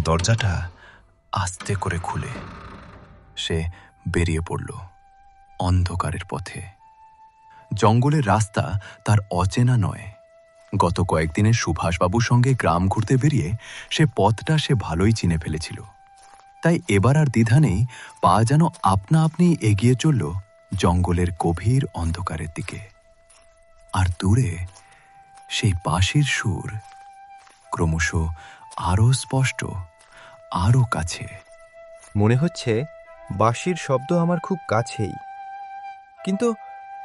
দরজাটা আস্তে করে খুলে সে বেরিয়ে পড়ল অন্ধকারের পথে। জঙ্গলের রাস্তা তার অচেনা নয়। গত কয়েকদিনে সুভাষবাবুর সঙ্গে গ্রাম ঘুরতে বেরিয়ে সে পথটা সে ভালোই চিনে ফেলেছিল। তাই এবার আর দ্বিধা নেই, পা যেন আপনা আপনি এগিয়ে চলল জঙ্গলের গভীর অন্ধকারের দিকে। আর দূরে সেই বাঁশির সুর ক্রমশ আরও স্পষ্ট, আরও কাছে। মনে হচ্ছে বাঁশির শব্দ আমার খুব কাছেই, কিন্তু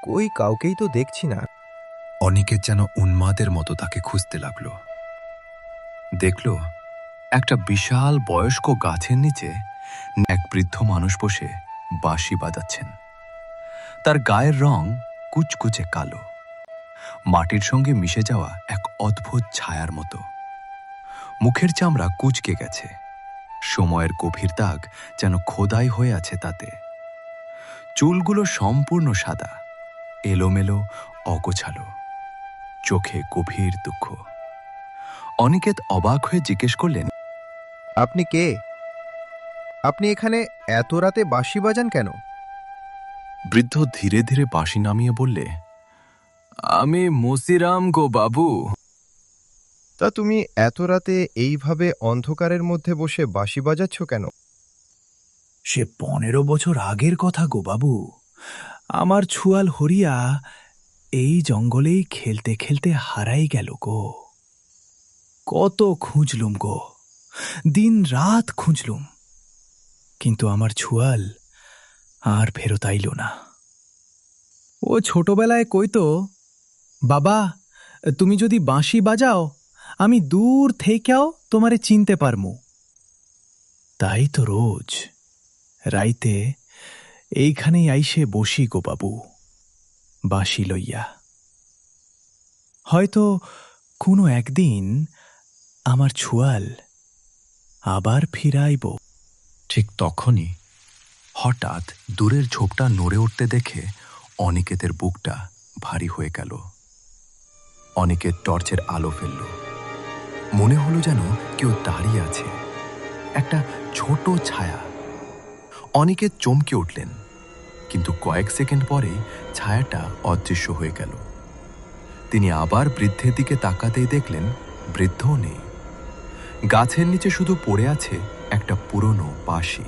কই কাউকেই তো দেখছি না। অনিকেত যেন উন্মাদের মতো তাকে খুঁজতে লাগল। দেখল একটা বিশাল বয়স্ক গাছের নিচে এক বৃদ্ধ মানুষ বসে বাঁশি বাজাচ্ছেন। তার গায়ের রং কুচকুচে কালো, মাটির সঙ্গে মিশে যাওয়া এক অদ্ভুত ছায়ার মতো। মুখের চামড়া কুঁচকে গেছে, সময়ের গভীর দাগ যেন খোদাই হয়ে আছে তাতে। চুলগুলো সম্পূর্ণ সাদা, এলোমেলো, অগোছালো, চোখে গভীর দুঃখ। অনিকেত অবাক হয়ে জিজ্ঞেস করলেন, আপনি কে? আপনি এখানে এত রাতে বাঁশি বাজান কেন? বৃদ্ধ ধীরে ধীরে বাঁশি নামিয়ে বললে, আমি মসিরাম গো বাবু। তা তুমি এত রাতে এইভাবে অন্ধকারের মধ্যে বসে বাঁশি বাজাচ্ছ কেন? সে 15 বছর আগের কথা গো বাবু। আমার ছুয়াল হরিয়া এই জঙ্গলেই খেলতে খেলতে হারাই গেল গো। কত খুঁজলুম গো, দিন রাত খুঁজলুম, কিন্তু আমার ছুয়াল আর ফেরত আইল না। ও ছোটবেলায় কইতো, বাবা তুমি যদি বাঁশি বাজাও আমি দূর থেকেও তোমারে চিনতে পারমু। তাই তো রোজ রাইতে এইখানেই আইসে বসি গো বাবু বাঁশি লইয়া। হয়তো কোনো একদিন আমার ছুয়াল আবার ফিরাইব। ঠিক তখনই হঠাৎ দূরের ঝোপটা নড়ে উঠতে দেখে অনিকেতের বুকটা ভারী হয়ে গেল। অনিকেত টর্চের আলো ফেলল। মনে হলো যেন কেউ দাঁড়িয়ে আছে, একটা ছোট ছায়া। অনিকেত চমকে উঠলেন, কিন্তু কয়েক সেকেন্ড পরেই ছায়াটা অদৃশ্য হয়ে গেল। তিনি আবার বৃদ্ধের দিকে তাকাতেই দেখলেন বৃদ্ধও নেই। গাছের নিচে শুধু পড়ে আছে একটা পুরনো বাঁশি।